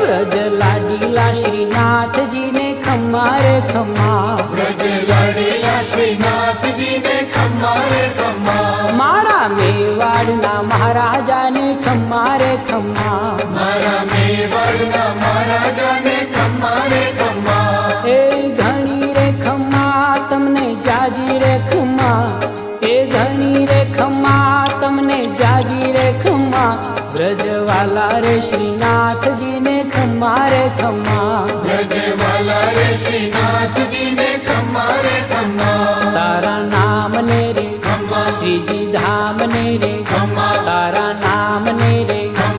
વ્રજ લાડીલા શ્રીનાથજી ને ખમ્મા રે ખમ્મા, વ્રજ લાડીલા શ્રીનાથજી ને ખમ્મા રે ખમ્મા, મારા મેવાડના મહારાજાને ખમ્મા રે ખમ્મા, મારા મેવાડના મહારાજાને ખમ્મા રે ખમ્મા, એ ઘણી રે ખમ્મા તમને જાજી રે ખમ્મા, એ ઘણી રે ખમ્મા તમને જાજી રે ખમ્મા, વ્રજવાલા રે શ્રીનાથજી ને ખમ્મા રે ખમ્મા, વ્રજવાલા રે શ્રીનાથજી ને ખમ્મા રે ખમ્મા, તારા નામ ને રે ખમ્મા, શ્રીજી ધામ ને રે ખમ્મા, તારા નામ ને રે